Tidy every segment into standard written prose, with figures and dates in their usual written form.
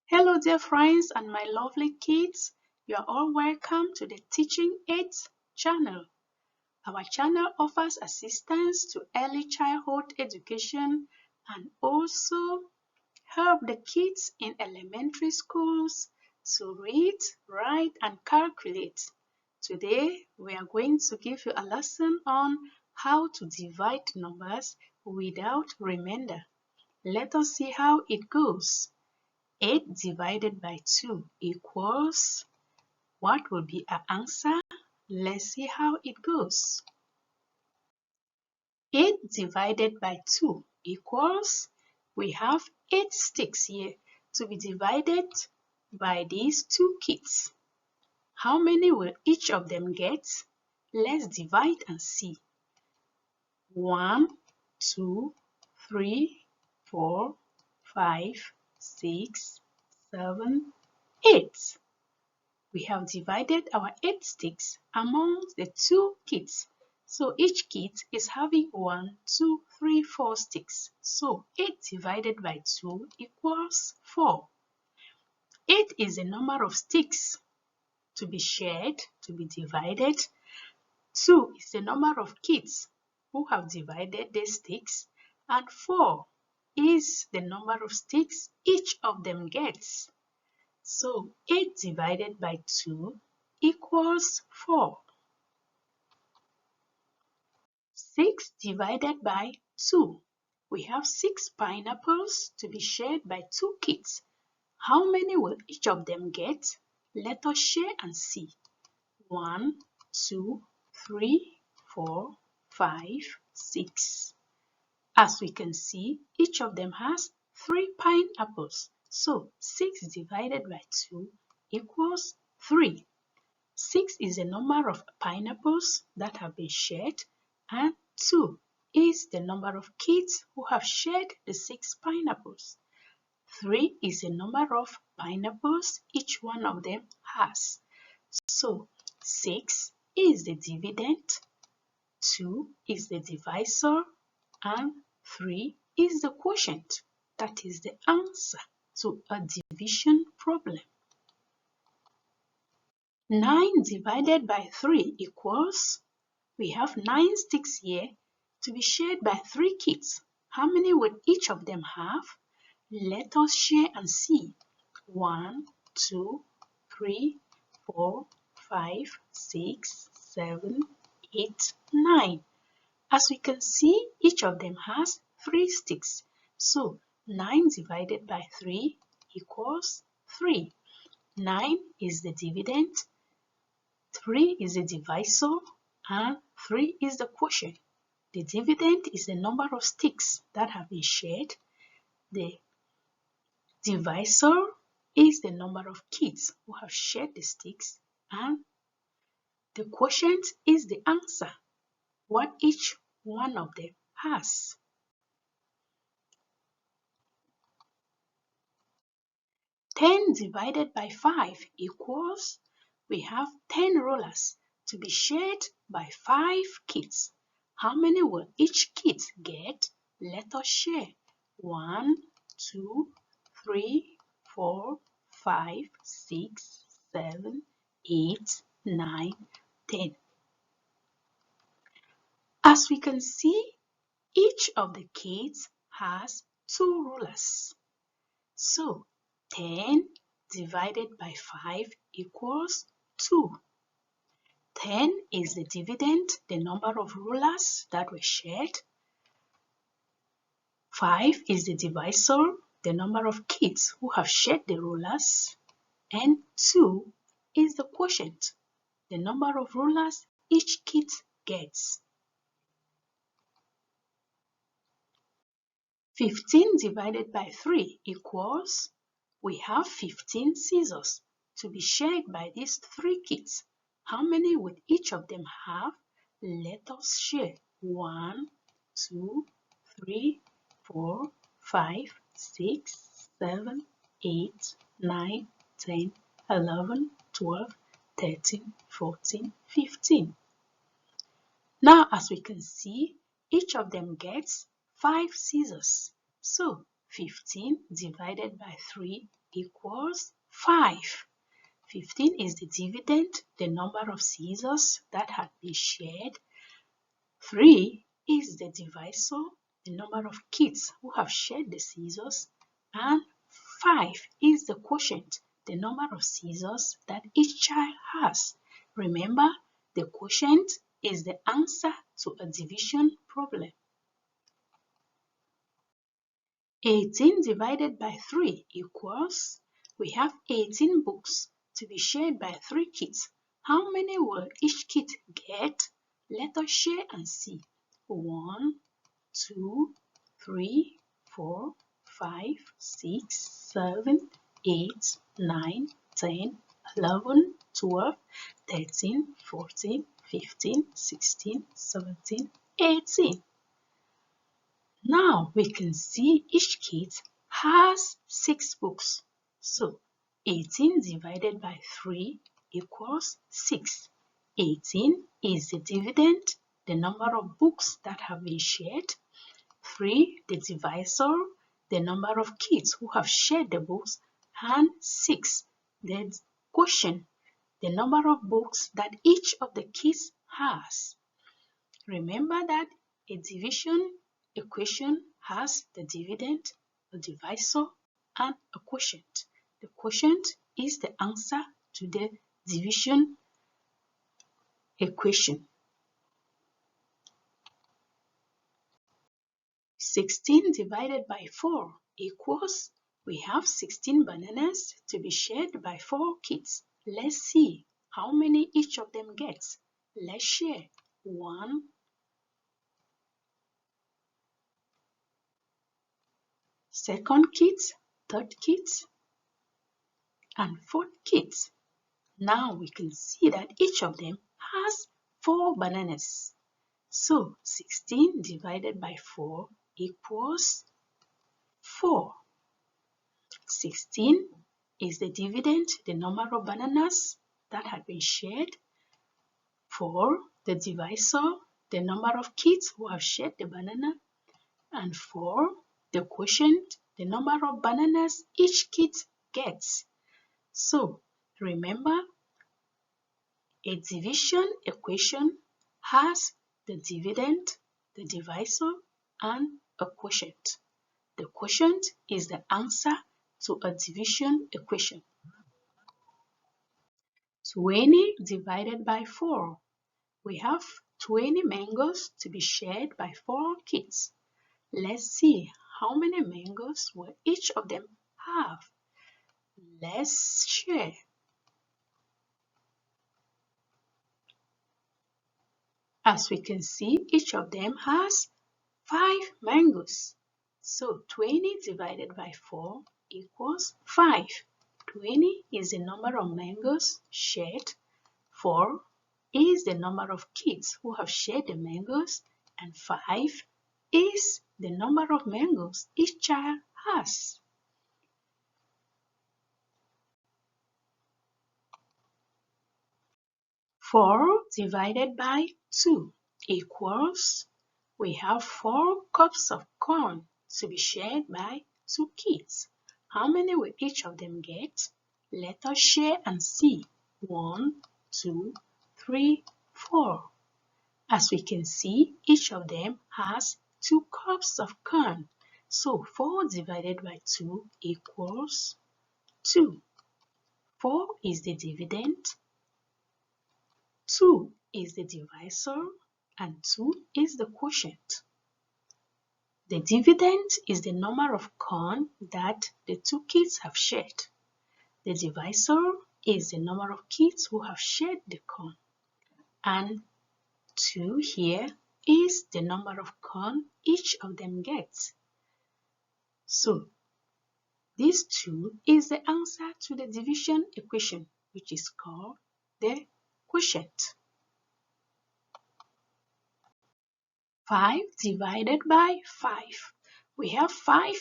Hello dear friends and my lovely kids, you are all welcome to the Teaching Aids channel. Our channel offers assistance to early childhood education and also help the kids in elementary schools to read, write and calculate. Today we are going to give you a lesson on how to divide numbers without remainder. Let us see how it goes. 8 divided by 2 equals, what will be our answer? Let's see how it goes. 8 divided by 2 equals, we have 8 sticks here to be divided by these 2 kids. How many will each of them get? Let's divide and see. 1, 2, 3, 4, 5, 6, 7, 8. We have divided our 8 sticks among the 2 kids. So each kid is having 1, 2, 3, 4 sticks. So 8 divided by 2 equals 4. 8 is the number of sticks to be shared, to be divided. 2 is the number of kids who have divided their sticks. And 4 is the number of sticks each of them gets. So 8 divided by 2 equals 4. 6 divided by 2. We have 6 pineapples to be shared by 2 kids. How many will each of them get? Let us share and see. 1, 2, 3, 4, 5, 6. As we can see, each of them has 3 pineapples. So 6 divided by 2 equals 3. 6 is the number of pineapples that have been shared, and 2 is the number of kids who have shared the 6 pineapples. 3 is the number of pineapples each one of them has. So 6 is the dividend, 2 is the divisor, and 3 is the quotient. That is the answer to a division problem. 9 divided by 3 equals, we have 9 sticks here to be shared by 3 kids. How many would each of them have? Let us share and see. 1, 2, 3, 4, 5, 6, 7, 8, 9. As we can see, each of them has 3 sticks. So 9 divided by 3 equals 3. 9 is the dividend, 3 is the divisor, and 3 is the quotient. The dividend is the number of sticks that have been shared. The divisor is the number of kids who have shared the sticks. And the quotient is the answer, what each one of them has. 10 divided by 5 equals, we have 10 rollers to be shared by 5 kids. How many will each kid get? Let us share. 1, 2, 3, 4, 5, 6, 7, 8, 9, 10. As we can see, each of the kids has 2 rulers. So 10 divided by 5 equals 2. 10 is the dividend, the number of rulers that were shared. 5 is the divisor, the number of kids who have shared the rulers. And 2 is the quotient, the number of rulers each kid gets. 15 divided by 3 equals, we have 15 scissors to be shared by these 3 kids. How many would each of them have? Let us share. 1, 2, 3, 4, 5, 6, 7, 8, 9, 10, 11, 12, 13, 14, 15. Now, as we can see, each of them gets 5 scissors. So 15 divided by 3 equals 5. 15 is the dividend, the number of scissors that had been shared. 3 is the divisor, the number of kids who have shared the scissors. And 5 is the quotient, the number of scissors that each child has. Remember, the quotient is the answer to a division problem. 18 divided by 3 equals, we have 18 books to be shared by 3 kids. How many will each kid get? Let us share and see. 1, 2, 3, 4, 5, 6, 7, 8, 9, 10, 11, 12, 13, 14, 15, 16, 17, 18. Now we can see each kid has 6 books. So 18 divided by 3 equals 6. 18 is the dividend, the number of books that have been shared. 3, the divisor, the number of kids who have shared the books. And 6, the quotient, the number of books that each of the kids has. Remember that a division equation has the dividend, a divisor, and a quotient. The quotient is the answer to the division equation. 16 divided by 4 equals, we have 16 bananas to be shared by 4 kids. Let's see how many each of them gets. Let's share. 1, second kids, third kids, and fourth kids. Now we can see that each of them has 4 bananas. So 16 divided by 4 equals 4. 16 is the dividend, the number of bananas that have been shared. 4, the divisor, the number of kids who have shared the banana. And 4, the quotient, the number of bananas each kid gets. So remember, a division equation has the dividend, the divisor, and a quotient. The quotient is the answer to a division equation. 20 divided by 4. We have 20 mangoes to be shared by 4 kids. Let's see how many mangoes will each of them have. Let's share. As we can see, each of them has 5 mangoes. So 20 divided by 4 equals 5. 20 is the number of mangoes shared. 4 is the number of kids who have shared the mangoes. And 5 is the number of mangoes each child has. 4 divided by 2 equals, we have 4 cups of corn to be shared by 2 kids. How many will each of them get? Let us share and see. 1, 2, 3, 4. As we can see, each of them has 2 cups of corn. So 4 divided by 2 equals 2. 4 is the dividend, 2 is the divisor, and 2 is the quotient. The dividend is the number of corn that the 2 kids have shared. The divisor is the number of kids who have shared the corn. And 2 here is the number of corn each of them gets. So this 2 is the answer to the division equation, which is called the quotient. 5 divided by 5. We have 5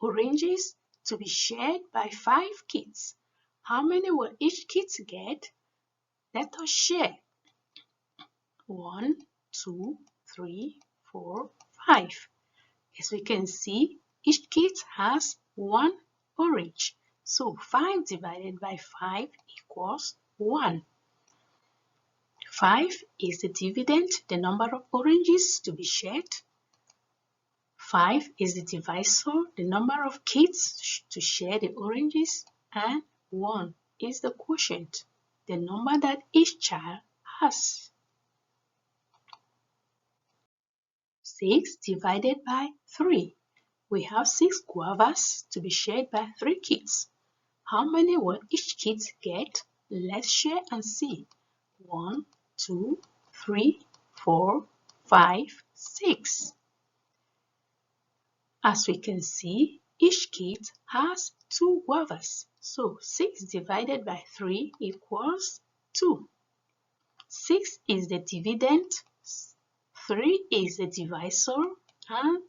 oranges to be shared by 5 kids. How many will each kid get? Let us share. 1, 2, 3, 4, 5. As we can see, each kid has 1 orange. So 5 divided by 5 equals 1. 5 is the dividend, the number of oranges to be shared. 5 is the divisor, the number of kids to share the oranges. And 1 is the quotient, the number that each child has. 6 divided by 3. We have 6 guavas to be shared by 3 kids. How many will each kid get? Let's share and see. 1, 2, 3, 4, 5, 6. As we can see, each kid has 2 guavas. So 6 divided by 3 equals 2. 6 is the dividend, 3 is the divisor, and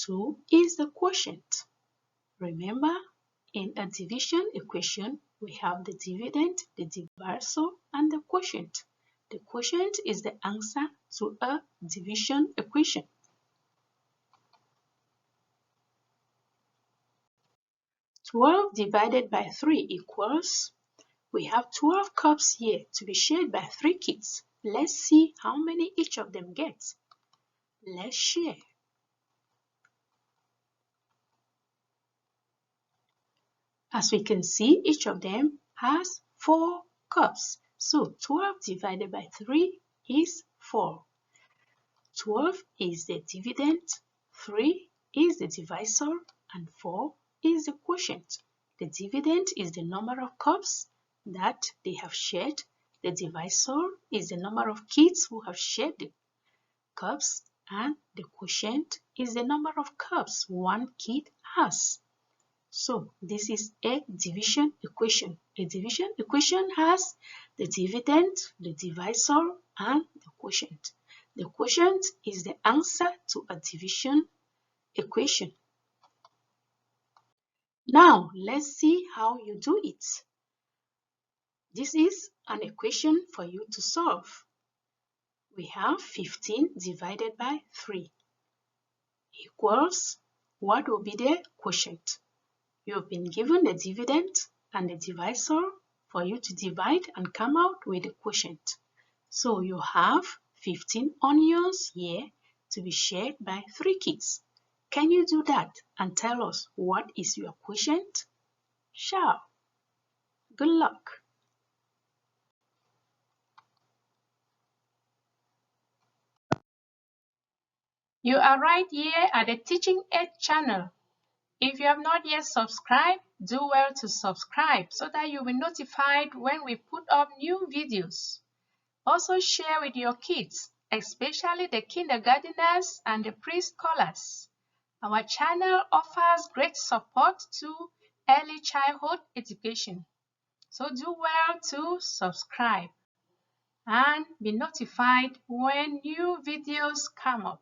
2 is the quotient. Remember, in a division equation, we have the dividend, the divisor, and the quotient. The quotient is the answer to a division equation. Twelve divided by 3 equals, we have 12 cups here to be shared by 3 kids. Let's see how many each of them gets. Let's share. As we can see, each of them has 4 cups. So 12 divided by 3 is 4. 12 is the dividend, 3 is the divisor, and 4 is the quotient. The dividend is the number of cups that they have shared. The divisor is the number of kids who have shared the cups, and the quotient is the number of cups one kid has. So this is a division equation. A division equation has the dividend, the divisor, and the quotient. The quotient is the answer to a division equation. Now let's see how you do it. This is an equation for you to solve. We have 15 divided by 3 equals, what will be the quotient? You have been given the dividend and the divisor for you to divide and come out with the quotient. So you have 15 onions here to be shared by 3 kids. Can you do that and tell us what is your quotient? Sure. Good luck. You are right here at the Teaching Aid channel. If you have not yet subscribed, do well to subscribe so that you'll be notified when we put up new videos. Also share with your kids, especially the kindergarteners and the preschoolers. Our channel offers great support to early childhood education. So do well to subscribe and be notified when new videos come up.